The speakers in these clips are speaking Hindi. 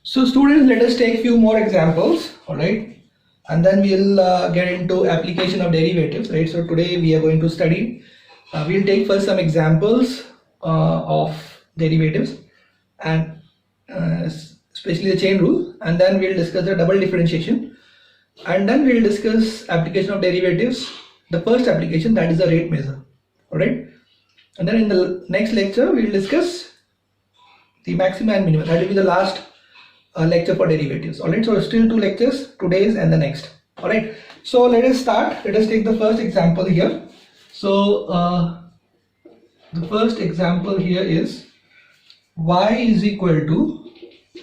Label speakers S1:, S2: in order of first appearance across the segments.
S1: So students, let us take few more examples, all right, and then we'll get into application of derivatives, right? So today we are going to study, we'll take first some examples of derivatives and especially the chain rule, and then we'll discuss the double differentiation, and then we'll discuss application of derivatives, the first application, that is the rate measure, all right, and then in the next lecture we'll discuss the maximum and minimum. That will be the last lecture for derivatives. All right, so still two lectures, today's and the next. All right, so let us start. Let us take the first example here. So the first example here is y is equal to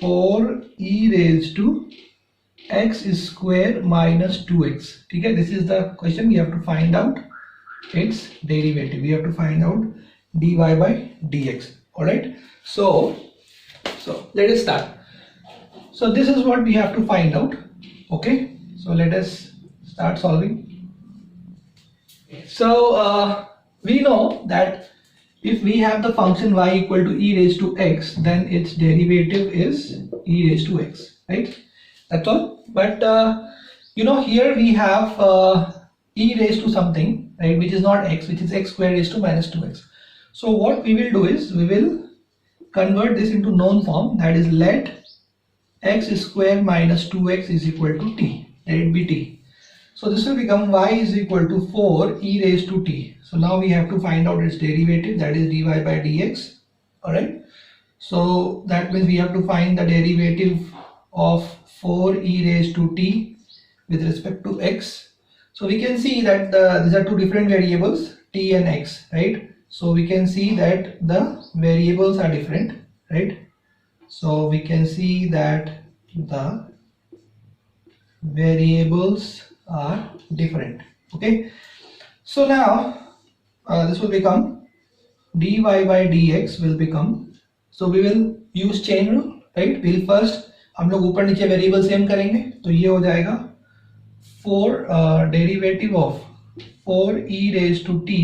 S1: 4e raised to x square minus 2x. Okay, this is the question. We have to find out its derivative. We have to find out dy by dx. All right, so let us start. So this is what we have to find out. Okay, so let us start solving. So we know that if we have the function y equal to e raised to x, then its derivative is e raised to x, right? That's all. But you know, here we have e raised to something, right, which is not x, which is x square raised to minus 2x. So what we will do is we will convert this into known form, that is let x square minus 2x is equal to t, let it be t. So this will become y is equal to 4 e raised to t. So now we have to find out its derivative, that is dy by dx. Alright, so that means we have to find the derivative of 4 e raised to t with respect to x. So we can see that these are two different variables, t and x, right? So we can see that the variables are different, right? So we can see that the variables are different. Okay, so now this will become dy by dx will become, so we will use chain rule, right? We'll first हम लोग ऊपर नीचे वेरिएबल सेम करेंगे, तो ये हो जाएगा 4 derivative of 4e raised to t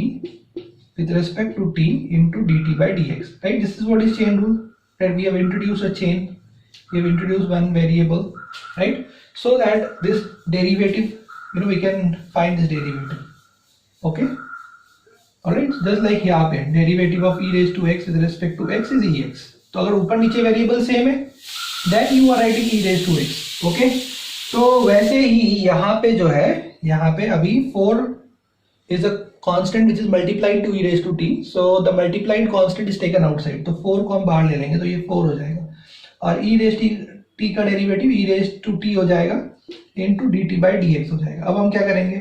S1: with respect to t into dt by dx, right? This is what is chain rule. That we have introduced a chain, we have introduced one variable, right? So that this derivative, you know, we can find this derivative. Okay, all right, just like यहाँ पे derivative of e raised to x with respect to x is ex. तो अगर ऊपर नीचे वेरिएबल सेम है, then you are writing e raised to x. Okay, तो वैसे ही यहाँ पे जो है, यहाँ पे अभी 4 is a constant which is multiplied to e raised to t, so the multiplied constant is taken outside, तो 4 को हम बाहर ले लेंगे, तो ये 4 हो जाएगा, और e raised t का derivative e raised to t हो जाएगा into dt by dx हो जाएगा. अब हम क्या करेंगे,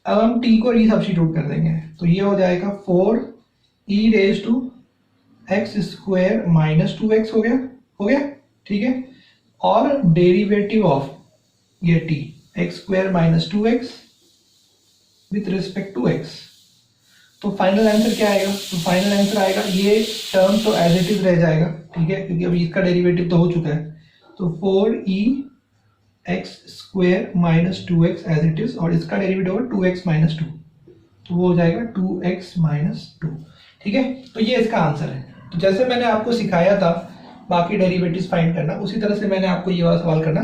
S1: अब हम t को रीसब्स्टिट्यूट कर देंगे, तो ये हो जाएगा 4 e raised to x square minus 2x हो गया, ठीक है, और डेरिवेटिव ऑफ ये t x square minus 2x with respect to x. तो फाइनल आंसर क्या आएगा, तो फाइनल आंसर आएगा, ये टर्म तो एज इट इज रह जाएगा, ठीक है, क्योंकि अभी इसका डेरिवेटिव तो हो चुका है, तो 4e x square minus 2x as it is, और इसका डेरिवेटिव होगा 2x माइनस 2, तो वो हो जाएगा 2x माइनस 2, ठीक है. तो ये इसका आंसर है. तो जैसे मैंने आपको सिखाया था बाकी डेरिवेटिव्स फाइंड करना, उसी तरह से मैंने आपको ये वाला सवाल करना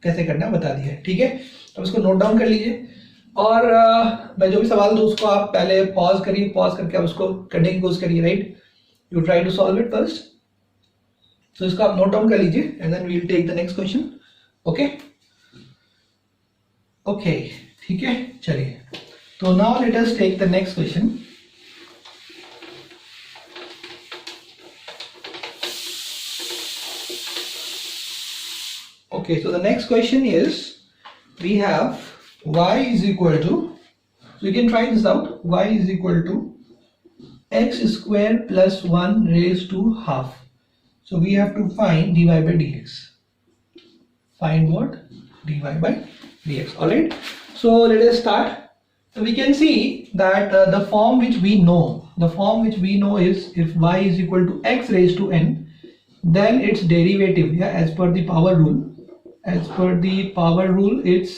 S1: कैसे करना बता दिया है, ठीक है. तो इसको नोट डाउन कर लीजिए, और मैं जो भी सवाल दूं उसको आप पहले पॉज करिए, पॉज करके आप उसको करने की कोशिश करिए, right. You try to solve it first. तो इसको आप नोट डाउन कर लीजिए and then we will take the next question. Okay okay, ठीक है, चलिए. तो now let us take the next question. Okay, so the next question is, we have y is equal to, so you can try this out, y is equal to x square plus 1 raised to half. So we have to find dy by dx. Find what? dy by dx. All right, so let us start. So we can see that the form which we know is, if y is equal to x raised to n, then its derivative, yeah, as per the power rule, its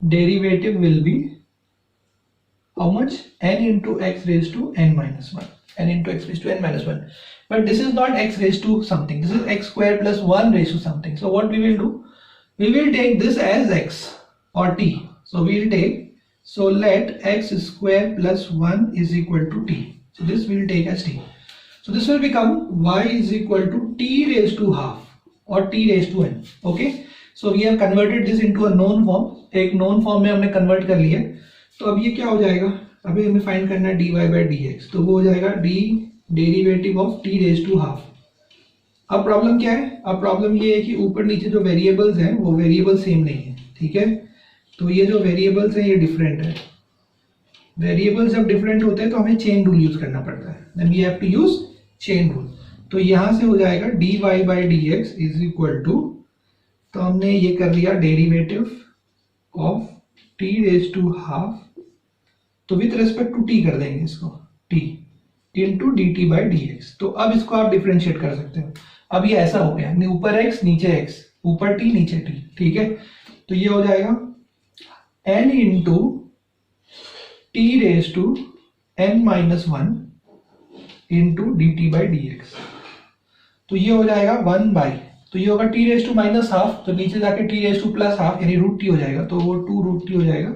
S1: derivative will be how much? N into x raised to n minus 1. n into x raised to n minus 1. But this is not x raised to something. This is x square plus 1 raised to something. So what we will do? We will take this as x or t. So we will take, so let x square plus 1 is equal to t. So this we will take as t. So this will become y is equal to t raised to half or t raised to n. Okay. So we have converted this into a known form. एक known form में हमने convert कर लिया. तो अब ये क्या हो जाएगा? अभी हमें फाइंड करना है dy by dx. तो वो हो जाएगा d derivative of t raise to half. अब प्रॉब्लम क्या है? अब प्रॉब्लम ये है कि ऊपर नीचे जो वेरिएबल्स हैं वो वेरिएबल सेम नहीं है. ठीक है. तो ये जो वेरिएबल्स हैं ये डिफरेंट है. वेरिएबल्स जब डिफरेंट होते हैं तो हमें चेन रूल यूज करना पड़ता है. Then we have to use chain rule. तो यहां से हो जाएगा dy by dx is equal to, तो हमने ये कर लिया derivative of t raise to half. तो विथ रेस्पेक्ट टू t कर देंगे इसको, t into dt by dx. तो अब इसको आप डिफरेंशिएट कर सकते हो. अब ये ऐसा हो गया, ऊपर x नीचे x, ऊपर t नीचे t. ठीक है. तो ये हो जाएगा n into t raise to n minus 1 into dt by dx. तो ये हो जाएगा 1 बाई, तो ये होगा t raise to minus half, तो नीचे जाके t raise to plus half यानी रूट t हो जाएगा. तो वो 2 रूट t हो जाएगा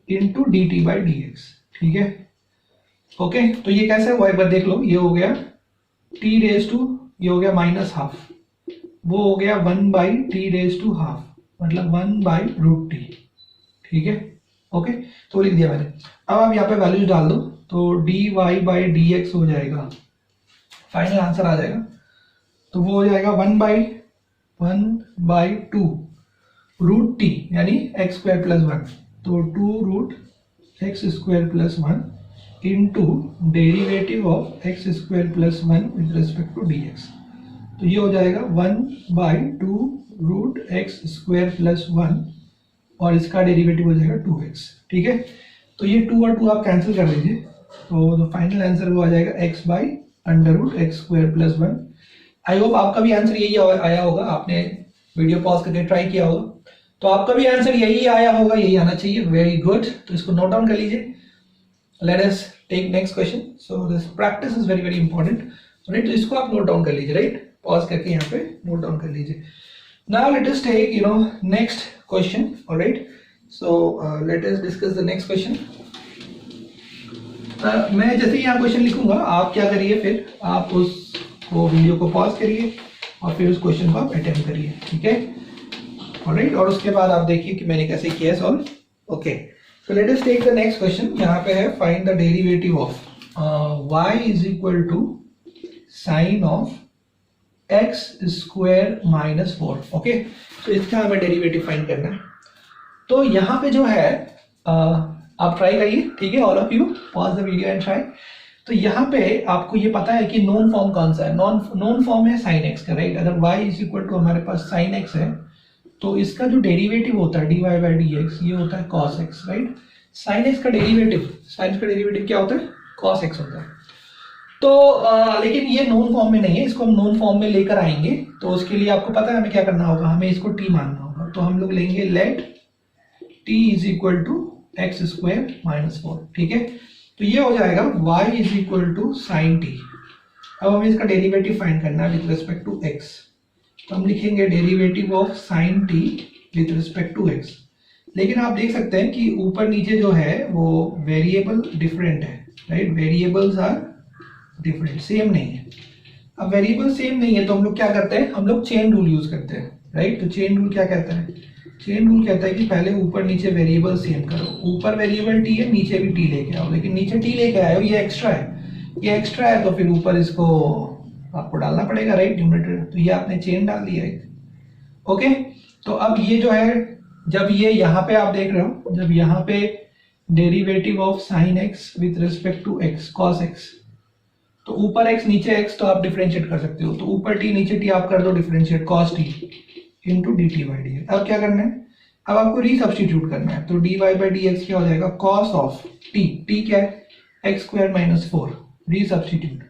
S1: इंटू dt बाई dx. ठीक है. ओके. तो ये कैसे हुआ एक बार देख लो. ये हो गया t रेज टू, ये हो गया माइनस हाफ, वो हो गया 1 by t raise to half, मतलब 1 बाई रूट t. ठीक है. ओके. तो लिख दिया मैंने. अब आप यहाँ पे वैल्यूज डाल दो. तो dy बाई dx हो जाएगा, फाइनल आंसर आ जाएगा. तो वो हो जाएगा 1 बाई 2 रूट t यानी x स्क्वायर प्लस 1. तो 2 root x square plus 1 into derivative of x square plus 1 with respect to dx. तो ये हो जाएगा 1 by 2 root x square plus 1 और इसका डेरिवेटिव हो जाएगा 2x. ठीक है. तो ये 2 और 2 आप कैंसिल कर दीजिए. तो जो फाइनल आंसर वो आ जाएगा x by under root x square plus 1. I hope आपका भी आंसर यही आया होगा. आपने वीडियो पॉज करके ट्राई किया होगा, तो आपका भी आंसर यही आया होगा, यही आना चाहिए. Very good. तो इसको नोट डाउन कर लीजिए. Let us take next question. So this practice is very very important. Right. तो इसको आप नोट डाउन कर लीजिए. राइट. पॉज करके यहाँ पे नोट डाउन कर लीजिए. Now let us take next question. Alright. So let us discuss the next question. मैं जैसे ही यहाँ क्वेश्चन लिखूंगा आप क्या करिए, फिर आप उसको वीडियो को पॉज करिए और फिर उस क्वेश्चन को आप अटेम्प्ट करिए. ठीक है. ऑलराइट. और उसके बाद आप देखिए कि मैंने कैसे किया solve. Okay. So let us take the next question. यहाँ पे है find the derivative of y is equal to sine of x square minus 4. Okay. तो इसका हमें डेरिवेटिव फाइंड करना है. तो यहाँ पे जो है आप ट्राई करिए. ठीक है. All of you pause the video and try. तो यहाँ पे आपको ये पता है कि नोन फॉर्म कौन सा है. नोन फॉर्म है साइन एक्स का. राइट. अगर y इज इक्वल टू हमारे पास साइन एक्स है तो इसका जो डेरिवेटिव होता है dy बाई dx ये होता है cos x. Right. Sine x का डेरिवेटिव क्या होता है? cos x होता है. तो लेकिन ये नोन फॉर्म में नहीं है, इसको हम नोन फॉर्म में लेकर आएंगे. तो उसके लिए आपको पता है हमें क्या करना होगा, हमें इसको t मानना होगा. तो हम लोग लेंगे let t is equal to x square minus 4. ठीक है. तो ये हो जाएगा y is equal to sine t. अब हमें इसका डेरिवेटिव फाइंड करना है विद रिस्पेक्ट टू x. तो हम लिखेंगे derivative of sine t with respect to x. लेकिन आप देख सकते हैं कि ऊपर नीचे जो है वो वेरिएबल डिफरेंट है. Right. Variables are different, same नहीं है. अब वेरिएबल सेम नहीं है तो हम लोग क्या करते हैं, हम लोग चेन रूल यूज करते हैं. राइट. तो चेन रूल क्या कहता है? चेन रूल कहता है कि पहले ऊपर नीचे वेरिएबल सेम करो. ऊपर वेरिएबल t है, नीचे भी t लेके आओ. लेकिन नीचे t लेके आए हो, ये एक्स्ट्रा है, तो फिर ऊपर इसको आपको डालना पड़ेगा. राइट. न्यूमरेटर. तो ये आपने चेन डाल दिया एक. ओके. तो अब ये जो है, जब ये यहाँ पे आप देख रहे हो, जब यहाँ पे derivative of sine x with respect to x cos x, तो ऊपर एक्स नीचे एक्स तो आप डिफरेंशिएट कर सकते हो. तो ऊपर टी नीचे टी आप कर दो differentiate, cos T into D T by d x. अब क्या करना है, अब आपको रीसब्स्टिट्यूट करना है. तो d y by d x क्या हो जाएगा, कॉस ऑफ टी, टी क्या है x square minus 4, resubstitute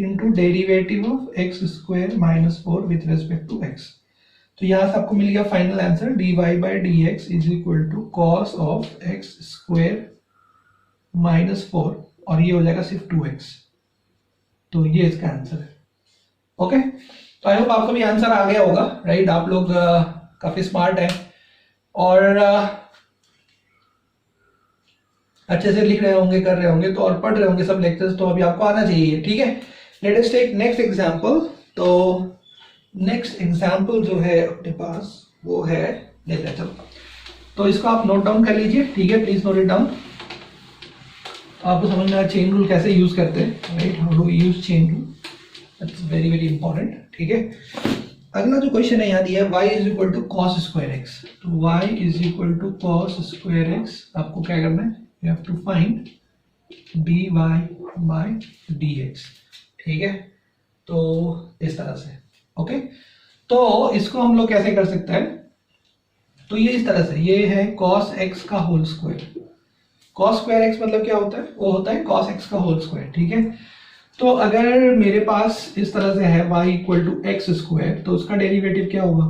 S1: into derivative of x square minus 4 with respect to x. तो यहां से आपको मिल गया final answer d y by d x is equal to cos of x square minus 4 और ये हो जाएगा सिर्फ 2x. तो ये इसका आंसर है। ओके, तो आई होप आपको भी आंसर आ गया होगा, राइट। आप लोग काफी स्मार्ट हैं और अच्छे से लिख रहे होंगे, कर रहे होंगे, तो और पढ़ रहे होंगे सब लेक्चर्स, तो अभी आपको आना चाहिए, ठीक है। Let us take next example. तो नेक्स्ट एग्जांपल जो है अपने पास वो है, लेते हैं चलो। तो इसको आप नोट डाउन कर लीजिए, ठीक है, प्लीज नोट इट डाउन। आपको समझ में आया चेन रूल कैसे यूज करते हैं, right, how do use chain rule, that's very very important, ठीक है। अगला जो क्वेश्चन है यहाँ दिया है y is equal to cos square x. तो y is equal to cos square x, आपको क्या करना है, you have to find dy by dx, ठीक है। तो इस तरह से, ओके। तो इसको हम लोग कैसे कर सकते हैं, तो ये इस तरह से, ये है cos x का whole square. cos square x मतलब क्या होता है, वो होता है cos x का होल स्क्वायर, ठीक है। तो अगर मेरे पास इस तरह से है y equal to x square, तो उसका डेरिवेटिव क्या होगा,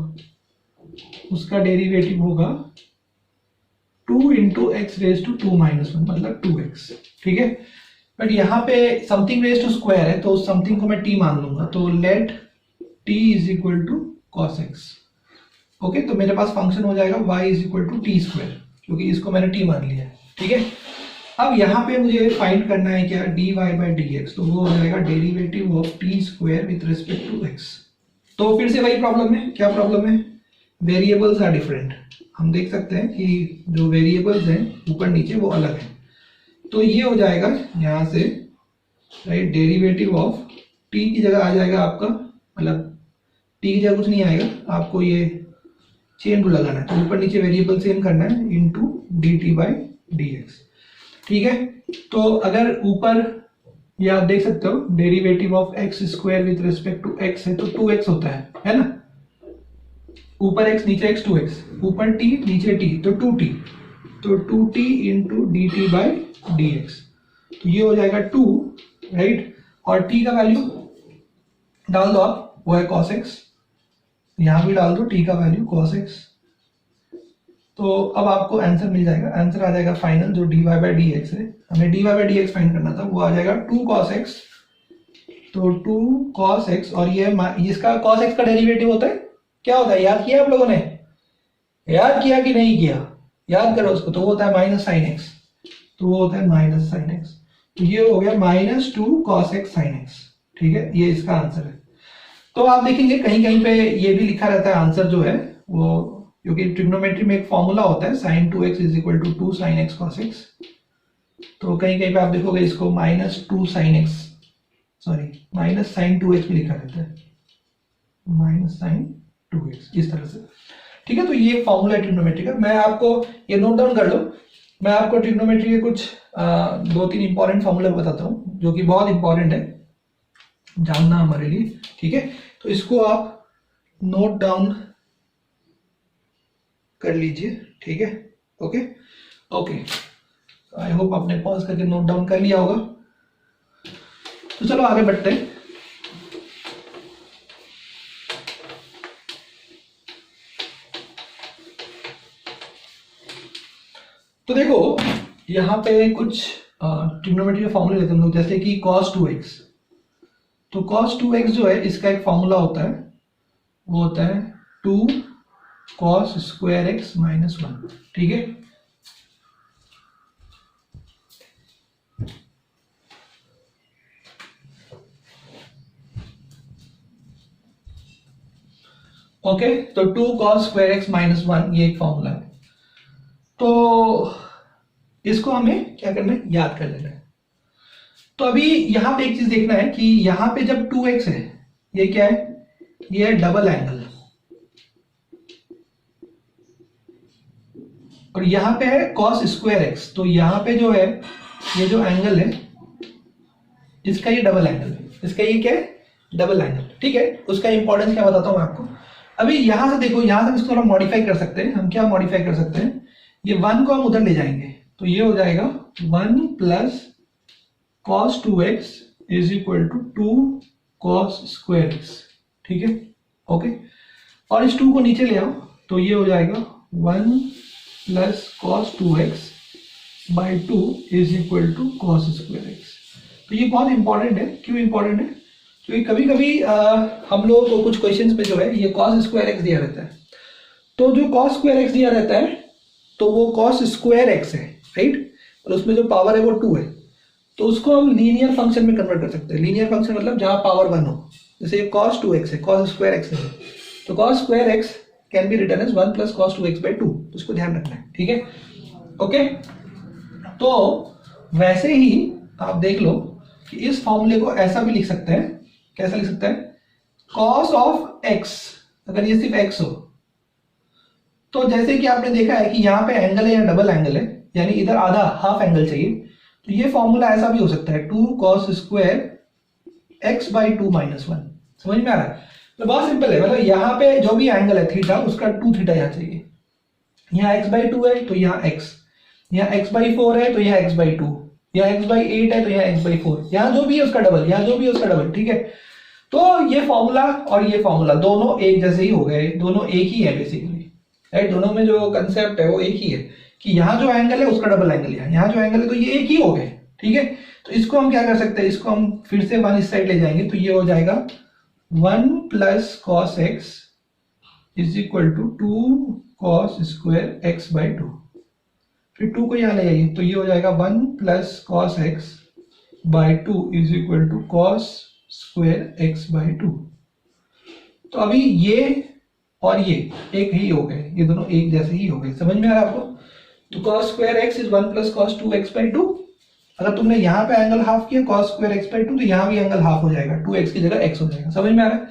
S1: उसका डेरिवेटिव होगा 2 into x raise to 2 minus 1, मतलब 2x, ठीक है। बट यहाँ पे समथिंग रेज टू स्क्वायर है, तो उस समथिंग को मैं t मान लूंगा, तो let t is equal to cos x. Okay, तो मेरे पास फंक्शन हो जाएगा y is equal to t square, क्योंकि इसको मैंने t मान लिया है, ठीक है। अब यहाँ पे मुझे फाइंड करना है क्या, dy बाई dx, तो वो हो जाएगा derivative of t square with respect to x। तो फिर से वही प्रॉब्लम है, क्या प्रॉब्लम है, वेरिएबल्स आर डिफरेंट। हम देख सकते हैं कि जो वेरिएबल्स हैं ऊपर नीचे वो अलग है। तो ये हो जाएगा यहाँ से, राइट, डेरिवेटिव ऑफ t की जगह आ जाएगा आपका, मतलब t की जगह कुछ नहीं आएगा, आपको ये चेन रूल लगाना है, तो ऊपर नीचे वेरिएबल सेम करना है इनटू dt बाई dx, ठीक है। तो अगर ऊपर ये आप देख सकते हो derivative of x square with respect to x है, तो 2x होता है ना, ऊपर x नीचे x 2x, ऊपर t नीचे t, तो 2t, तो 2t into D T by d x, तो ये हो जाएगा 2, राइट। और t का वैल्यू डाल दो आप, वो है cos x, यहां भी डाल दो t का वैल्यू cos x, तो अब आपको आंसर मिल जाएगा, आंसर आ जाएगा फाइनल जो dy बाई डी एक्स है, हमें dy by d x find करना था, वो आ जाएगा 2 cos x, तो 2 cos x, और ये इसका cos x का डेरिवेटिव होता है, क्या होता है, याद किया आप लोगों ने, याद किया कि नहीं किया, याद करो उसको, तो वो होता है माइनस साइन एक्स, तो वो होता है माइनस साइन एक्स, तो ये हो गया minus 2 cos x sine x, ठीक है, ये इसका आंसर है। तो आप देखेंगे कहीं कहीं पे ये भी लिखा रहता है आंसर जो है वो, क्योंकि ट्रिग्नोमेट्री में एक फॉर्मूला होता है sin 2x is equal to 2 sin x cos x, तो कहीं कहीं पे आप देखोगे इसको minus 2 sin x, sorry minus sine 2x भी लिखा रहता है, माइनस साइन 2x, इस तरह से, ठीक है। तो ये फॉर्मूला है ट्रिग्नोमेट्री का, मैं आपको ये नोट डाउन कर लो, मैं आपको ट्रिग्नोमेट्री के कुछ 2-3 इंपॉर्टेंट फॉर्मूले बताता हूँ जो कि बहुत इंपॉर्टेंट है जानना हमारे लिए, ठीक है। तो इसको आप नोट डाउन कर लीजिए, ठीक है, ओके ओके। आई होप आपने पॉज करके नोट डाउन कर लिया होगा। तो चलो आगे बढ़ते हैं। तो देखो यहाँ पे कुछ ट्रिग्नोमेट्री के फॉर्मूले लेते हैं हम लोग, जैसे कि cos 2x, तो cos 2x जो है इसका एक फॉर्मूला होता है, वो होता है 2 cos स्क्वायर x माइनस 1, ठीक है। ओके, तो 2 cos स्क्वायर x माइनस 1 ये एक फॉर्मूला है, तो इसको हमें क्या करना है, याद कर लेना है। तो अभी यहां पे एक चीज देखना है कि यहां पे जब 2x है, ये क्या है, ये है डबल एंगल, और यहां पे है cos स्क्वायर x, तो यहां पे जो है ये जो एंगल है इसका ये डबल एंगल है, इसका ये क्या है, डबल एंगल, ठीक है। उसका इंपॉर्टेंस क्या बताता हूं मैं आपको। अभी यहां से देखो, यहां से इसको थोड़ा मॉडिफाई कर सकते हैं हम, क्या मॉडिफाई कर सकते हैं, ये 1 को हम उधर ले जाएंगे, तो ये हो जाएगा 1 plus cos 2x is equal to 2 cos square x, ठीक है, ओके। और इस 2 को नीचे ले आओ, तो ये हो जाएगा 1 plus cos 2x by 2 is equal to cos square x, तो ये बहुत इंपॉर्टेंट है। क्यों इंपॉर्टेंट है? क्योंकि कभी कभी हम लोगों को कुछ क्वेश्चंस में जो है ये cos स्क्वायर एक्स दिया रहता है, तो जो cos स्क्वायर एक्स दिया रहता है तो वो cos स्क्वायर एक्स है, राइट, और उसमें जो पावर है वो 2 है, तो उसको हम लीनियर फंक्शन में कन्वर्ट कर सकते हैं। लीनियर फंक्शन मतलब जहां पावर 1 हो, जैसे ये cos 2x है, cos स्क्वायर एक्स है, तो cos square x can be written as 1 plus cos 2x/2, तो इसको ध्यान रखना है, ठीक है, ओके। तो वैसे ही आप देख लो कि इस फॉर्मूले को ऐसा भी लिख सकते हैं, कैसा लिख सकते हैं, cos ऑफ x, अगर ये सिर्फ x हो, तो जैसे कि आपने देखा है कि यहाँ पे एंगल है या डबल एंगल है, यानी इधर आधा हाफ एंगल चाहिए, तो ये फॉर्मूला ऐसा भी हो सकता है 2 cos स्क्वायर x/2 - 1। समझ में आ रहा है? तो बहुत सिंपल है, मतलब यहाँ पे जो भी एंगल है थीटा, उसका 2 थीटा यहाँ चाहिए। यहाँ x/2 है तो यहाँ x, यहाँ x/4 है तो यहाँ x/2, यहाँ x/8 है तो यहाँ x/4, यहाँ जो भी है उसका डबल, यहाँ जो भी है उसका डबल, ठीक है। तो ये फॉर्मूला और ये फॉर्मूला दोनों एक जैसे ही हो गए, दोनों एक ही है बेसिकली, राइट। दोनों में जो कंसेप्ट है वो एक ही है कि यहाँ जो एंगल है उसका डबल एंगल, यहाँ जो एंगल है, तो ये एक ही हो गए, ठीक है। तो इसको हम क्या कर सकते हैं, इसको हम फिर से 1 इस साइड ले जाएंगे, तो ये हो जाएगा 1 plus cos x is equal to 2 cos square x/2, फिर 2 को यहाँ ले जाइए, तो ये हो जाएगा 1 plus cos x/2 is equal to cos square x/2। तो अभी ये और ये एक ही हो गए, ये दोनों एक जैसे ही हो गए। समझ में आ रहा है आपको? तो cos square x is 1 plus cos 2x/2। अगर तुमने यहाँ पे एंगल हाफ किया cos स्क्वायर x/2, तो यहाँ भी एंगल हाफ हो जाएगा, 2x की जगह x हो जाएगा। समझ में आ रहा है?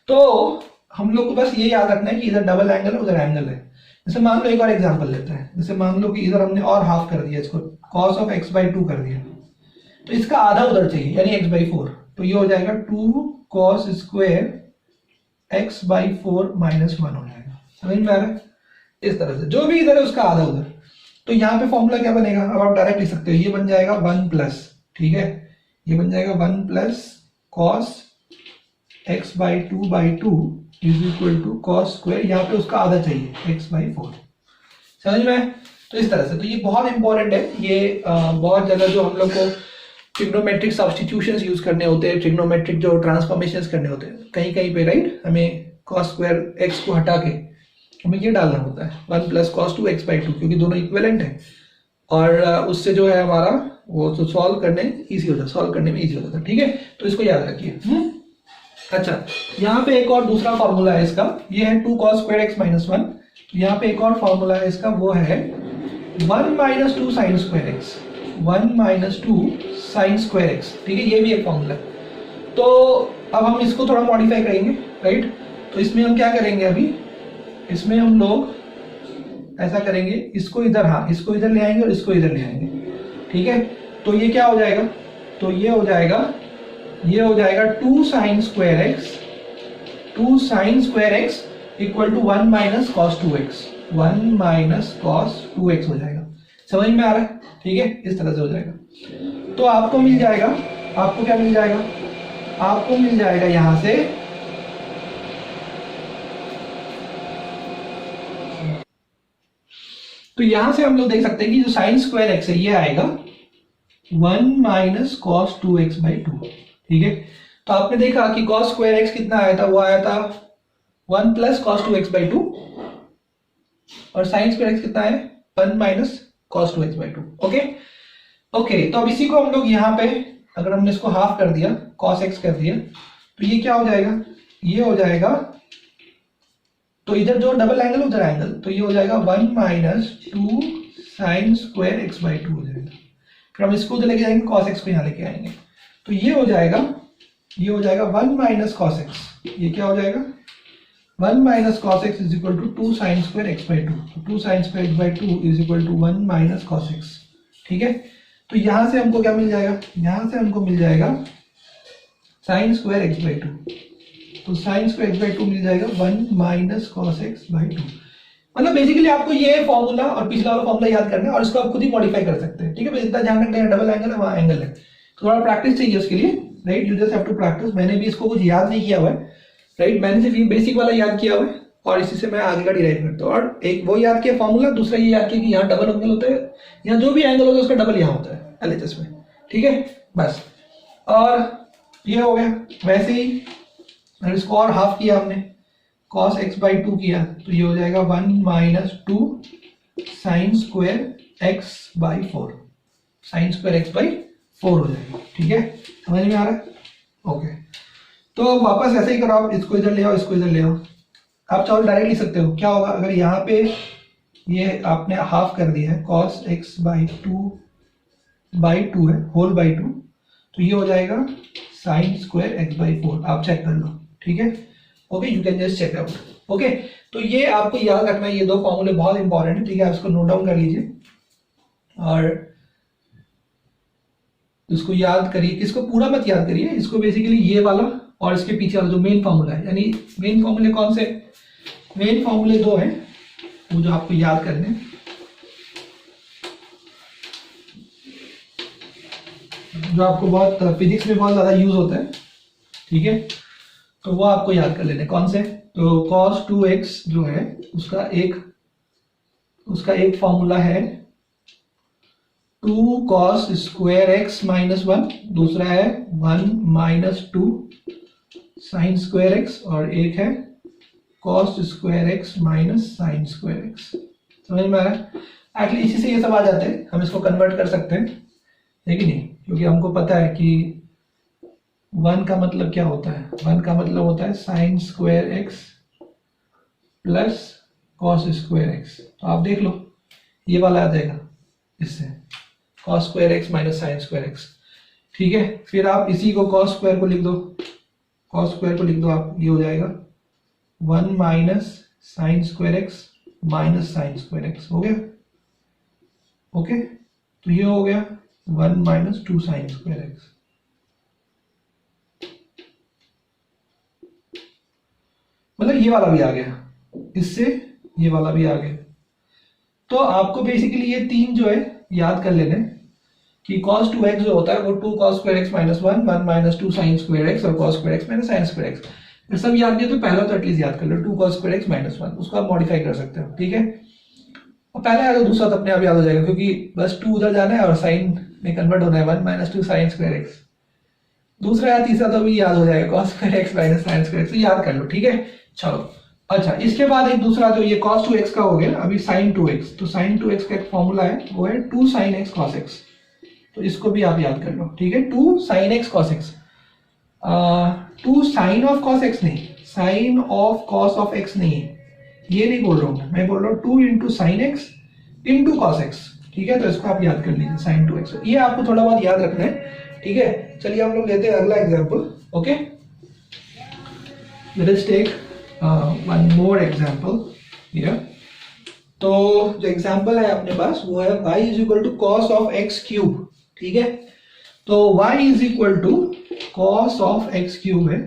S1: तो हम लोग को बस ये याद रखना है कि इधर डबल एंगल है, उधर एंगल है। जैसे मान लो एक और एग्जांपल लेते हैं, जैसे मान लो कि इधर हमने और हाफ कर दिया, इसको cos ऑफ x/2 कर दिया, तो इसका आधा उधर चाहिए, यानी x/4, तो ये हो जाएगा 2 cos स्क्वायर x/4 - 1 हो जाएगा। समझ में आ रहा है? इस तरह से जो भी इधर है उसका आधा उधर। तो यहाँ पे फॉर्मूला क्या बनेगा, अब आप डायरेक्ट लिख सकते हो, ये बन जाएगा 1 प्लस, ठीक है, ये बन जाएगा 1 plus cos x/2/2 is equal to cos square, यहाँ पे उसका आधा चाहिए x/4। समझ में? तो इस तरह से, तो ये बहुत इंपॉर्टेंट है। ये बहुत जगह जो हम लोग को ट्रिग्नोमेट्रिक सब्स्टिट्यूशंस यूज करने होते हैं, ट्रिग्नोमेट्रिक जो ट्रांसफॉर्मेशंस करने होते हैं कहीं कहीं पे, राइट, हमें cos स्क्वायर x को हटा के हमें ये डालना होता है 1 प्लस cos 2x/2, क्योंकि दोनों इक्विवेलेंट है, और उससे जो है हमारा वो तो सॉल्व करने ईजी होता है, सॉल्व करने में ईजी होता है, ठीक है। तो इसको याद रखिए। अच्छा, यहाँ पे एक और दूसरा फॉर्मूला है इसका, ये है 2 cos स्क्वायर x - 1। यहाँ पे एक और फॉर्मूला है इसका, वो है 1 - 2 sin square x, 1 - 2 sin square x, ठीक है, ये भी एक फॉर्मूला है। तो अब हम इसको थोड़ा मॉडिफाई करेंगे, राइट। तो इसमें हम क्या करेंगे, अभी इसमें हम लोग ऐसा करेंगे, इसको इधर, हाँ, इसको इधर ले आएंगे और इसको इधर ले आएंगे, ठीक है। तो ये क्या हो जाएगा, तो ये हो जाएगा 2 sin square x, 2 sin square x equal to 1 minus cos 2x, 1 minus cos 2x हो जाएगा। समझ में आ रहा है? ठीक है, इस तरह से हो जाएगा। तो आपको मिल जाएगा, आपको क्या मिल जाएगा, आपको मिल जाएगा यहां से तो यहां से हम लोग देख सकते हैं कि जो साइन स्क्वायर एक्स है ये आएगा 1 माइनस cos 2x/2, ठीक है। तो आपने देखा कि cos स्क्वायर एक्स कितना आया था, वो आया था 1 प्लस cos 2x/2, और साइन स्क्वायर एक्स कितना है 1 minus cos 2x/2। Okay okay, तो अब इसी को हम लोग यहाँ पे अगर हमने इसको हाफ कर दिया, cos x कर दिया, तो ये क्या हो जाएगा, ये हो जाएगा, तो इधर जो डबल एंगल उधर एंगल, तो ये हो जाएगा 1 माइनस 2 साइन स्क्वायर x/2 हो जाएगा। फिर हम इसको उधर लेके जाएंगे, cos x को यहाँ लेके आएंगे, तो ये हो जाएगा 1 माइनस cos x, ये क्या हो जाएगा 1 minus cos x is equal to 2 sine square x/2, तो 2 sine square x/2 is equal to 1 minus cos x, ठीक है। तो यहां से हमको क्या मिल जाएगा, यहां से हमको मिल जाएगा साइन स्क्वायर x/2, तो साइन स्क्वायर x/2 मिल जाएगा 1 माइनस cos x/2। मतलब बेसिकली आपको ये फॉर्मूला और पिछला वाला फॉर्मूला याद करना है, और इसको आप खुद ही मॉडिफाई कर सकते हैं, ठीक है। इतना ध्यान रखना है, डबल एंगल है, वहां एंगल है, तो थोड़ा प्रैक्टिस चाहिए उसके लिए, right. You just have to practice. मैंने भी इसको कुछ याद नहीं किया हुआ है, राइट, मैंने सिर्फ बेसिक वाला याद किया हुआ है, और इसी से मैं आगे का डिराइव करता हूँ। और एक वो याद किया फॉर्मूला, दूसरा ये याद किया कि यहाँ डबल एंगल होता है, यहाँ जो भी एंगल होता है उसका डबल यहाँ होता है LHS में, ठीक है। बस और ये हो गया। वैसे ही अगर इसको और हाफ किया हमने, cos x/2 किया, तो ये हो जाएगा 1 - 2 sin square x/4, sin square x/4 हो जाएगा। ठीक है, समझ में आ रहा है? ओके, तो वापस ऐसे ही करो आप, इसको इधर ले आओ, इसको इधर ले आओ। आप चाहो डायरेक्ट लिख सकते हो। क्या होगा अगर यहाँ पे ये आपने हाफ कर दिया है, cos x/2 है, होल बाई 2, तो ये हो जाएगा sin स्क्वायर x/4। आप चेक कर लो। ठीक है, okay, you can just check out. Okay, तो ये आपको याद रखना है, ये दो फॉर्मूले बहुत इंपॉर्टेंट है। ठीक है, आप इसको नोट डाउन कर लीजिए और इसको याद करिए। इसको पूरा मत याद करिए, इसको बेसिकली ये वाला और इसके पीछे वाला जो मेन फॉर्मूला है, यानी मेन फॉर्मूले कौन से? मेन फॉर्मूले दो हैं वो जो आपको याद करने हैं। जो आपको बहुत फिजिक्स में बहुत ज्यादा यूज होता है। ठीक है, तो वो आपको याद कर लेने। कौन से? तो cos 2x जो है उसका एक फॉर्मूला है 2 cos स्क्वायर x - 1, दूसरा है 1 - 2 sin स्क्वायर x, और एक है cos square x - sin square x। समझ में आ रहा है? एक्चुअली इसी से ये सब आ जाते हैं, हम इसको कन्वर्ट कर सकते हैं, है कि नहीं? क्योंकि हमको पता है कि 1 का मतलब क्या होता है? 1 का मतलब होता है sin square x plus cos square x। तो आप देख लो, ये वाला आ जाएगा इससे, cos square x - sin square x। ठीक है, फिर आप इसी को cos स्क्वायर को लिख दो, cos स्क्वायर को लिख दो आप, ये हो जाएगा 1 - sin square x - sin square x। हो गया? ओके, तो ये हो गया 1 - 2 sin स्क्वायर x। मतलब ये वाला भी आ गया, इससे ये वाला भी आ गया। तो आपको बेसिकली ये तीन जो है याद कर लेने कि cos 2x जो होता है वो 2 cos square x - 1, 1 - 2 sin square x और cos square x - sin square x। ये सब याद नहीं है तो पहला तो एटलीस्ट याद कर लो, 2 cos स्क्वायर x - 1, उसको आप मॉडिफाई कर सकते हो। ठीक है, और पहला याद हो, दूसरा तो अपने आप याद हो जाएगा, क्योंकि बस 2 उधर जाना है और साइन में कन्वर्ट होना है, 1 - 2 sin स्क्वायर x। दूसरा या तीसरा तो भी याद हो जाएगा, cos square x - sin square x, तो याद कर लो। ठीक है, चलो। अच्छा, इसके बाद एक दूसरा जो ये cos 2x का हो गया, अभी sin 2x। तो sin 2x का एक फॉर्मूला है, वो है 2 sin x cos x। तो इसको भी आप याद कर लो। ठीक है, 2 sin x cos x, 2 sin of cos x नहीं, sin of cos of x नहीं है, ये नहीं बोल रहा हूं मैं बोल रहा हूँ 2 into sin x into cos x। ठीक है, तो इसको आप याद कर लीजिए, sin 2x। ये आपको थोड़ा बहुत याद रखना है। ठीक है, चलिए हम लोग लेते हैं अगला example. Okay, let us take one more example here. तो जो एग्जाम्पल है अपने पास वो है y = cos of x cube. ठीक है, तो y = cos of x cube है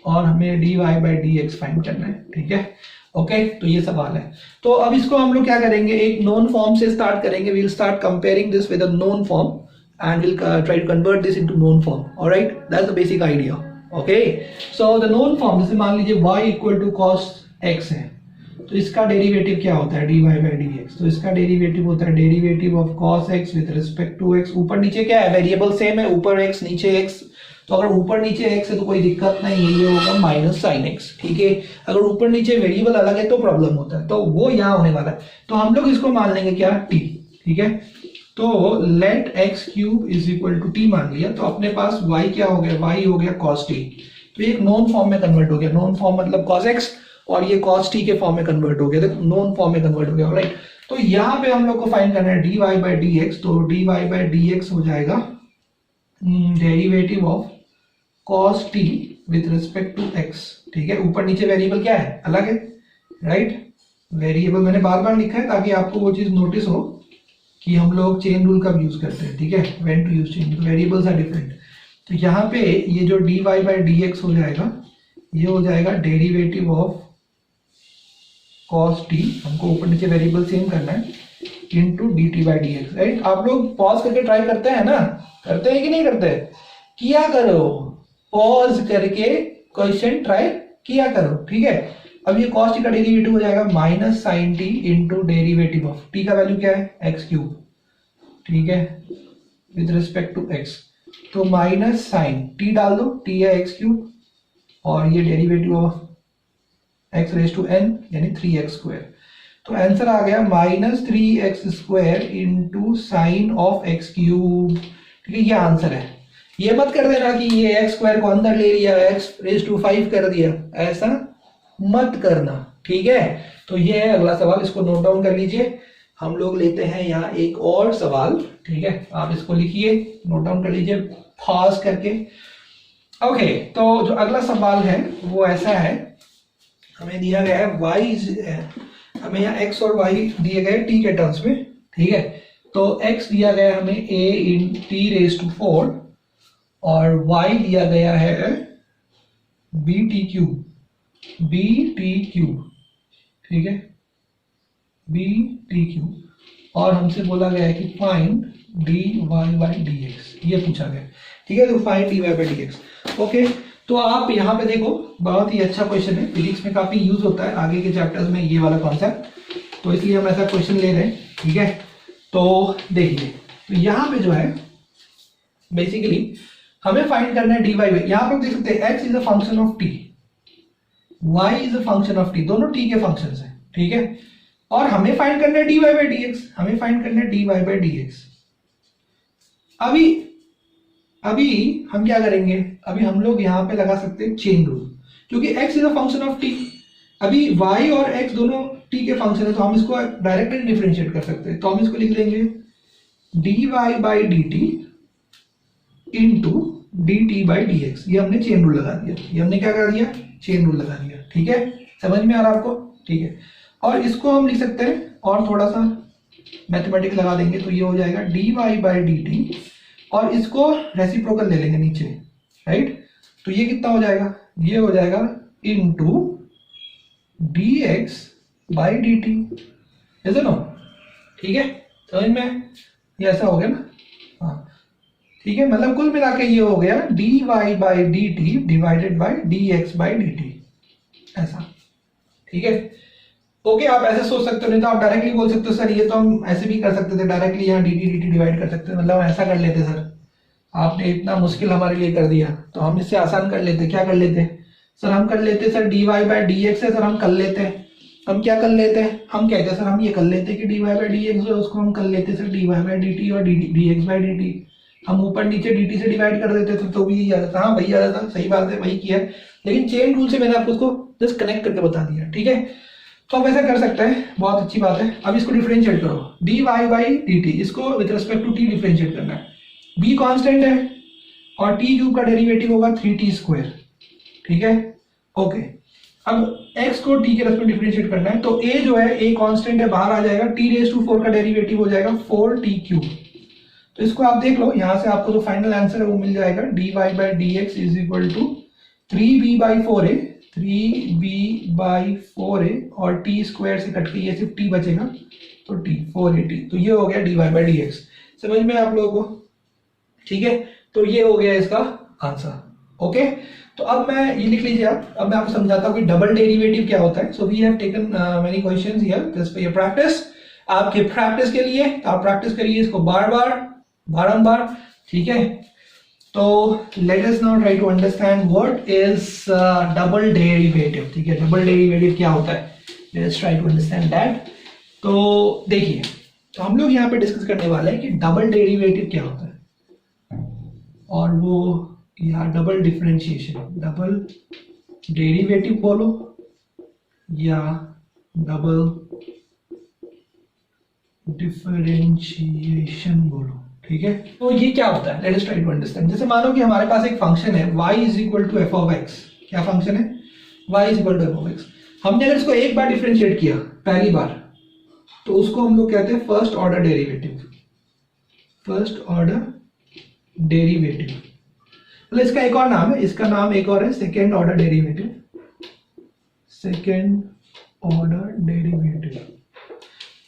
S1: और हमें dy/dx फाइंड करना है। ठीक है, ओके, तो ये सवाल है। तो अब इसको हम लोग क्या करेंगे, एक नोन फॉर्म से स्टार्ट करेंगे। We will start comparing this with a known form and we'll try to convert this into known form. All right, that's the basic idea. Okay, so the known form, जैसे मान लीजिए y = cos x है, तो इसका डेरिवेटिव क्या होता है? dy/dx। तो इसका डेरिवेटिव होता है derivative of cos x with respect to x। ऊपर नीचे क्या है? वेरिएबल सेम है, ऊपर x नीचे x। तो अगर ऊपर नीचे x है तो कोई दिक्कत नहीं है, ये होगा -sin x। ठीक है, अगर ऊपर नीचे वेरिएबल अलग है तो प्रॉब्लम होता है, तो वो यहाँ होने वाला है। तो हम लोग इसको मान लेंगे क्या? t। ठीक है, तो लेट x³ = t मान लिया, तो अपने पास y क्या हो गया? y हो गया cos t। तो ये एक नोन फॉर्म में कन्वर्ट हो गया। नोन फॉर्म मतलब cos x, और ये cos t के फॉर्म में कन्वर्ट हो गया, तो नोन फॉर्म में कन्वर्ट हो गया। राइट, तो यहाँ पे हम लोग को फाइंड करना है dy/dx। तो dy/dx हो जाएगा derivative of cos t with respect to x। ठीक है, ऊपर नीचे वेरिएबल क्या है? अलग है। राइट, वेरिएबल मैंने बार बार लिखा है ताकि आपको वो चीज नोटिस हो कि हम लोग चेन रूल कब यूज करते हैं। ठीक है, when to use chain, variables are different. तो यहाँ पे ये जो dy/dx हो जाएगा, ये हो जाएगा डेरिवेटिव ऑफ cos t, हमको ऊपर नीचे वेरिएबल सेम करना है, इनटू dt/dx। राइट, आप लोग पॉज करके ट्राई करते हैं ना? करते हैं कि नहीं करते? किया करो, पॉज करके क्वेश्चन ट्राई किया करो। ठीक है, अब ये cos t का डेरिवेटिव हो जाएगा -sin t into derivative of t का वैल्यू क्या है? x³। ठीक है, विद रिस्पेक्ट टू x। तो माइनस साइन टी डाल दो, टी है एक्स क्यूब, और ये derivative of x raise to n यानी 3x²। तो आंसर आ गया -3x² into sine of x cube. ठीक है, ये आंसर है। ये मत कर देना कि ये x² को अंदर ले लिया, x रेज टू 5 कर दिया, ऐसा मत करना। ठीक है, तो ये है अगला सवाल, इसको नोट डाउन कर लीजिए। हम लोग लेते हैं यहाँ एक और सवाल। ठीक है, आप इसको लिखिए, नोट डाउन कर लीजिए पॉज करके। ओके, तो जो अगला सवाल है वो ऐसा है, हमें दिया गया है हमें यहाँ x और y दिए गए t के टर्म्स में। ठीक है, तो x दिया गया है हमें a इन t⁴ और y दिया गया है bt³। ठीक है, bt³ और हमसे बोला गया है कि फाइंड dy/dx, ये पूछा गया। ठीक है, तो फाइंड dy/dx। ओके, तो आप यहाँ पे देखो, बहुत ही अच्छा क्वेश्चन है, फिजिक्स में काफी यूज होता है आगे के चैप्टर्स में ये वाला कॉन्सेप्ट, तो इसलिए हम ऐसा क्वेश्चन ले रहे हैं। ठीक है, तो देखिए, तो यहाँ पे जो है बेसिकली हमें फाइंड करना है dy। यहाँ पे देख सकते हैं x is a function of t, y is a function of t, दोनों t के फंक्शंस हैं। ठीक है, और हमें फाइंड करना है dy/dx, हमें फाइंड करना है dy/dx। अभी हम क्या करेंगे, अभी हम लोग यहाँ पे लगा सकते हैं चेन रूल, क्योंकि x is a function of t। अभी y और x दोनों t के फंक्शन है, तो हम इसको डायरेक्टली डिफरेंशिएट कर सकते हैं। तो हम इसको लिख देंगे dy/dt इंटू dt/dx। ये हमने चेन रूल लगा दिया, ये हमने क्या कर दिया, चेन रूल लगा दिया। ठीक है, समझ में आ रहा है आपको? ठीक है, और इसको हम लिख सकते हैं और थोड़ा सा मैथमेटिक्स लगा देंगे, तो ये हो जाएगा dy/dt और इसको रेसिप्रोकल ले लेंगे नीचे, राइट। तो ये कितना हो जाएगा, ये हो जाएगा इंटू dx/dt, ऐसे नो। ठीक है, समझ में, ये ऐसा हो गया ना। हाँ, ठीक है, मतलब कुल मिला के ये हो गया dy/dt डिवाइडेड बाय dx/dt, ऐसा। ठीक है, ओके, आप ऐसे सोच सकते हो, नहीं तो आप डायरेक्टली बोल सकते हो सर ये तो हम ऐसे भी कर सकते थे, डायरेक्टली यहाँ dt डिवाइड कर सकते थे, मतलब ऐसा कर लेते सर, आपने इतना मुश्किल हमारे लिए कर दिया, तो हम इससे आसान कर लेते। क्या कर लेते सर, हम कर लेते सर dy/dx है सर, हम कर लेते हैं, हम क्या कर लेते हैं, हम कहते हैं सर हम ये कर लेते कि dy/dx है, उसको हम कर लेते सर dy/dt और dx/dt, हम ऊपर नीचे dt से डिवाइड कर देते थे तो भी यही आ जाता। हाँ वही आ जाता, सही बात है, वही किया, लेकिन चेन रूल से मैंने आपको उसको जस्ट कनेक्ट करके बता दिया। ठीक है, तो आप ऐसा कर सकते हैं, बहुत अच्छी बात है। अब इसको डिफरेंशिएट करो, dy/dt, इसको with respect to t differentiate करना है। b कांस्टेंट है और t³ का डेरिवेटिव होगा 3t²। ठीक है, ओके, अब x को t के रेस्पेक्ट डिफरेंशिएट करना है, तो a जो है a कांस्टेंट है, बाहर आ जाएगा, t⁴ का डेरिवेटिव हो जाएगा 4t³। तो इसको आप देख लो, यहां से आपको जो फाइनल आंसर है वो मिल जाएगा dy/dx is equal to 3b/4a, 3b/4a और t² से कट के ये सिर्फ t बचेगा, तो t 4at। तो ये हो गया dy/dx। समझ में आप लोगों को? ठीक है, तो ये हो गया इसका आंसर। ओके, तो अब मैं ये लिख लीजिए आप, अब मैं आपको समझाता हूँ कि डबल डेरिवेटिव क्या होता है। So we have taken many questions here just for your practice, आपके प्रैक्टिस के लिए, तो आप प्रैक्टिस करिए इसको बार बार, बारंबार। ठीक है, तो let us now try to understand what is double derivative. ठीक है, डबल डेरिवेटिव क्या होता है, let us try to understand that. तो देखिए, तो हम लोग यहाँ पे डिस्कस करने वाले हैं कि डबल डेरिवेटिव क्या होता है, और वो या डबल डिफरेंशिएशन, डबल डेरिवेटिव बोलो या डबल डिफरेंशिएशन बोलो। ठीक है, तो ये क्या होता है, let us try to understand. जैसे मानो कि हमारे पास एक फंक्शन है y is equal to f(x), क्या फंक्शन है, y is equal to f(x). हमने अगर इसको एक बार डिफरेंशिएट किया पहली बार, तो उसको हम लोग कहते हैं first order derivative, first order derivative. मतलब इसका एक और नाम है, इसका नाम एक और है second order derivative, second order derivative.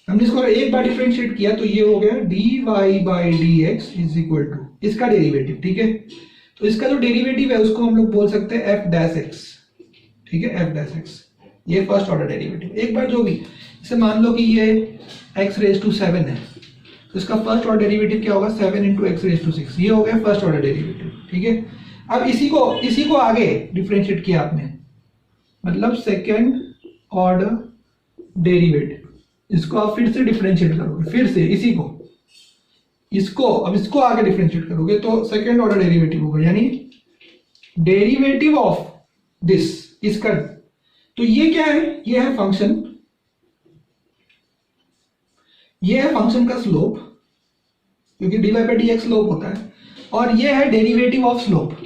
S1: हमने इसको एक बार डिफरेंशिएट किया तो ये हो गया dy/dx इज इक्वल टू इसका डेरिवेटिव। ठीक है, तो इसका जो डेरिवेटिव है उसको हम लोग बोल सकते हैं f'(x). ठीक है, f'(x), ये फर्स्ट ऑर्डर डेरिवेटिव। एक बार जो भी, जैसे मान लो कि ये x⁻⁷ है, तो इसका फर्स्ट ऑर्डर डेरिवेटिव क्या होगा 7 इंटू एक्स रेज टू 6, ये हो गया फर्स्ट ऑर्डर डेरिवेटिव। ठीक है, अब इसी को आगे डिफरेंशिएट किया आपने, मतलब सेकेंड ऑर्डर डेरिवेटिव, इसको आप फिर से डिफरेंशिएट करोगे, फिर से इसको आगे डिफरेंशिएट करोगे तो सेकेंड ऑर्डर डेरिवेटिव होगा, यानी डेरिवेटिव ऑफ दिस, इसका। तो ये क्या है, ये है फंक्शन, ये है फंक्शन का स्लोप, क्योंकि dy by d x slope होता है, और ये है डेरिवेटिव ऑफ स्लोप,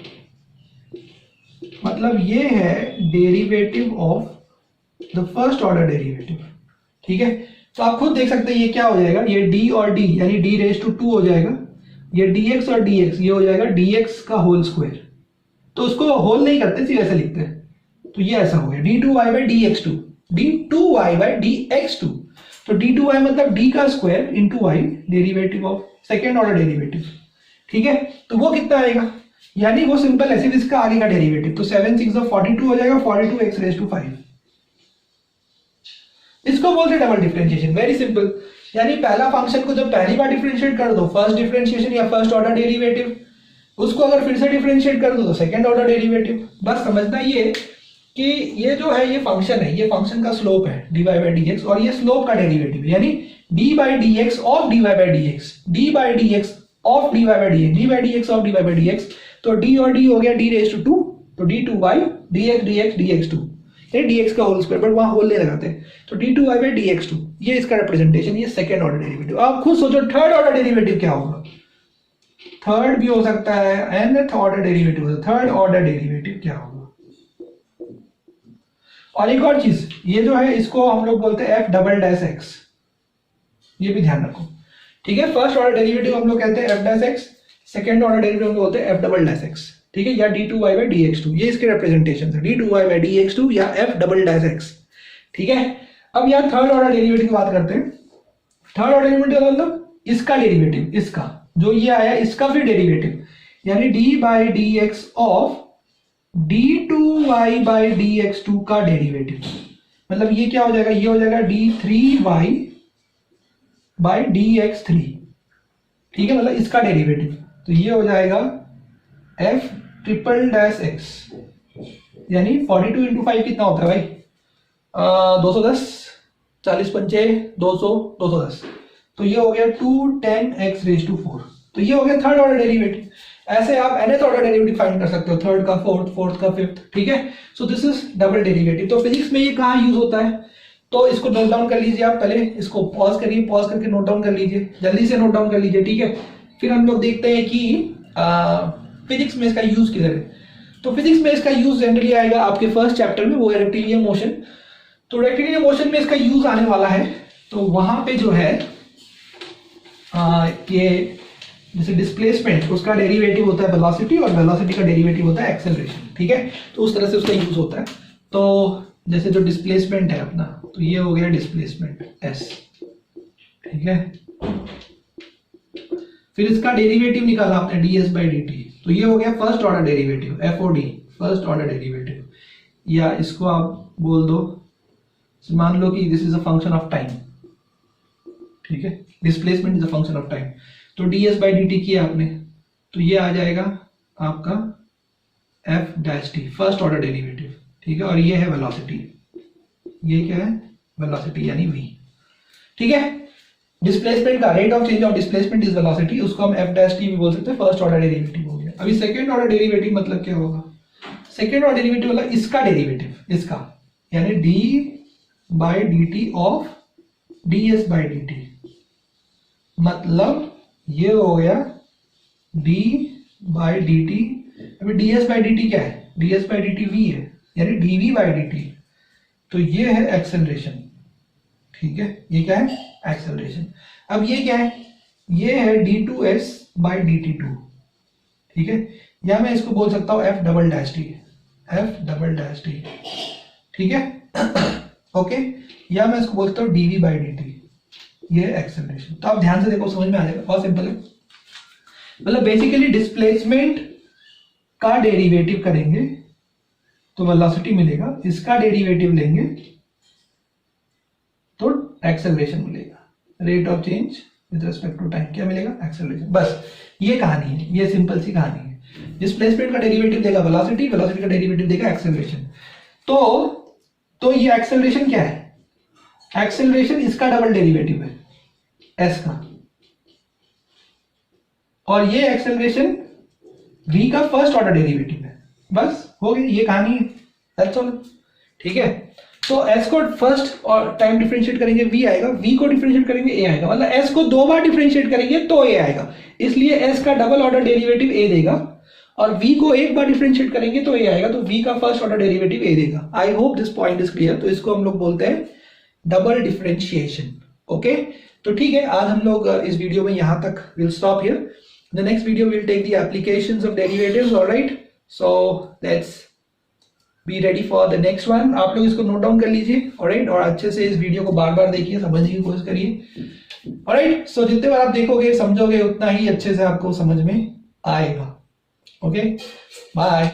S1: मतलब ये है derivative of the first order derivative. ठीक है, तो आप खुद देख सकते हैं ये क्या हो जाएगा, ये d और d यानी d रेज टू 2 हो जाएगा, ये dx और dx ये हो जाएगा dx का होल स्क्वायर। तो उसको होल नहीं करते, सिर्फ ऐसे लिखते हैं, तो ये ऐसा हो गया d2y by dx2, d2y by dx2। तो d2y मतलब d का square into y, derivative of second order derivative. ठीक है, तो वो कितना आएगा, यानी वो सिंपल है, सिर्फ इसका आगे का डेरिवेटिव, तो 7 6 42 हो जाएगा, 42 x रेज टू 5। इसको बोलते हैं डबल डिफरेंशिएशन, वेरी सिंपल। यानी पहला फंक्शन को जब पहली बार डिफरेंशिएट कर दो, फर्स्ट डिफरेंशिएशन या फर्स्ट ऑर्डर डेरिवेटिव, उसको अगर फिर से डिफरेंशिएट कर दो तो सेकंड ऑर्डर डेरिवेटिव। बस समझना ये कि ये जो है ये फंक्शन है, ये फंक्शन का स्लोप है dy बाई dx, और ये स्लोप का डेरिवेटिव है, यानी d by dx of dy by dx, d by dx of dy by dx, d by dx of dy by dx। तो d और d हो गया d रेज टू 2, तो d2y dx dx2, ये dx का होल स्क्वायर, बट वहां होल नहीं लगाते, तो d2y बाई dx2, ये इसका रिप्रेजेंटेशन, ये सेकंड ऑर्डर डेरिवेटिव। आप खुद सोचो थर्ड ऑर्डर डेरिवेटिव क्या होगा, थर्ड भी हो सकता है, nth order derivative, third order derivative क्या होगा। और एक और चीज, ये जो है इसको हम लोग बोलते हैं f डबल डैश x, ये भी ध्यान रखो। ठीक है, फर्स्ट ऑर्डर डेरिवेटिव हम लोग कहते हैं f dash x, second order derivative हम लोग बोलते हैं f डबल डैश x। ठीक है, या d2y बाई dx2, ये इसके रिप्रेजेंटेशन है, d2y बाई dx2 या f डबल डैश x। ठीक है, अब यार थर्ड ऑर्डर डेरिवेटिव की बात करते हैं। थर्ड ऑर्डर डेरिवेटिव मतलब इसका डेरिवेटिव, इसका जो ये आया इसका फिर डेरिवेटिव, यानी d by dx of d2y by dx2 का डेरिवेटिव। मतलब ये क्या हो जाएगा, ये हो जाएगा d3y बाई dx3। ठीक है, मतलब इसका डेरिवेटिव, तो ये हो जाएगा f ट्रिपल डैश x, यानी 42 इंटू 5 कितना होता है भाई, 210, 40 पंचे 200, 210, तो ये हो गया 210x रेज टू 4। तो ये हो गया थर्ड ऑर्डर डेरिवेटिव। ऐसे आप nth ऑर्डर डेरिवेटिव फाइंड कर सकते हो, थर्ड का फोर्थ, फोर्थ का फिफ्थ। ठीक है, so this is double derivative. तो फिजिक्स में ये कहाँ यूज होता है, तो इसको नोट डाउन कर लीजिए आप, पहले इसको पॉज करिए, पॉज करके नोट डाउन कर लीजिए, जल्दी से नोट डाउन कर लीजिए। ठीक है, फिर हम लोग देखते हैं कि फिजिक्स में इसका यूज किधर है। तो फिजिक्स में इसका यूज जनरली आएगा आपके फर्स्ट चैप्टर में, वो है रेक्टिलिनियर मोशन। तो रेक्टिलिनियर मोशन में इसका यूज आने वाला है, तो वहां पे जो है ये जैसे डिस्प्लेसमेंट, उसका डेरिवेटिव होता है वेलोसिटी, और वेलोसिटी का डेरिवेटिव होता है एक्सेलरेशन। ठीक है, तो उस तरह से उसका यूज होता है। तो जैसे जो डिस्प्लेसमेंट है अपना, तो ये हो गया डिस्प्लेसमेंट s। ठीक है, फिर इसका डेरिवेटिव निकाला आपने ds बाई dt, तो ये हो गया first order derivative, FOD, first order derivative. या इसको आप बोल दो, मान लो कि this is a function of time. ठीक है, displacement is a function of time. तो ds बाई dt किया आपने, तो ये आ जाएगा आपका f dash t, first order derivative. ठीक है, और ये है वेलोसिटी, ये क्या है वेलोसिटी यानी v। ठीक है, डिस्प्लेसमेंट का rate of change of displacement is velocity, उसको हम f डैश t भी बोल सकते हैं, फर्स्ट ऑर्डर डेरिवेटिव हो गया। अभी सेकंड ऑर्डर डेरिवेटिव मतलब क्या होगा, सेकंड ऑर्डर डेरिवेटिव मतलब इसका डेरिवेटिव, इसका, यानी d by dt of ds by dt, मतलब ये हो गया d बाई dt। अभी ds बाई dt क्या है, ds बाई dt v है, यानी dv बाई dt। तो ये है एक्सेलरेशन। ठीक है, ये क्या है एक्सेलरेशन। अब ये क्या है, ये है d2s बाई dt2। ठीक है, या मैं इसको बोल सकता हूं f double dash t, f double dash t। ठीक है ओके, या मैं इसको बोलता हूं dv बाई dt, ये है एक्सेलरेशन। तो आप ध्यान से देखो, समझ में आ जाएगा, बहुत सिंपल है। मतलब बेसिकली डिस्प्लेसमेंट का डेरिवेटिव करेंगे तो वेलोसिटी मिलेगा, इसका डेरिवेटिव लेंगे तो एक्सेलरेशन मिलेगा, rate of change with respect to time क्या मिलेगा, एक्सेलरेशन। बस ये कहानी है, ये सिंपल सी कहानी है। डिस्प्लेसमेंट का डेरिवेटिव देगा वेलोसिटी, वेलोसिटी का डेरिवेटिव देगा एक्सेलरेशन। तो ये एक्सेलरेशन क्या है, एक्सेलरेशन इसका डबल डेरिवेटिव है एस का, और ये एक्सेलरेशन v का फर्स्ट ऑर्डर डेरिवेटिव है। बस हो गई ये कहानी है, दैट्स ऑल। ठीक है, तो s को फर्स्ट और टाइम डिफरेंशिएट करेंगे v आएगा, v को डिफरेंशिएट करेंगे a आएगा, मतलब s को 2 बार डिफरेंशिएट करेंगे तो a आएगा, इसलिए s का डबल ऑर्डर डेरिवेटिव a देगा, और v को एक बार डिफरेंशिएट करेंगे तो a आएगा, तो v का फर्स्ट ऑर्डर डेरिवेटिव a देगा। I hope this point is clear. तो इसको हम लोग बोलते हैं डबल डिफरेंशिएशन। ओके, तो ठीक है, आज हम लोग इस वीडियो में यहां तक will stop here. The next video will take the applications of derivatives, alright, so let's be ready for the next one. आप लोग इसको नोट डाउन कर लीजिए, ऑलराइट, और अच्छे से इस वीडियो को बार बार देखिए, समझने की कोशिश करिए, ऑलराइट। सो जितने बार आप देखोगे समझोगे उतना ही अच्छे से आपको समझ में आएगा। Okay, bye.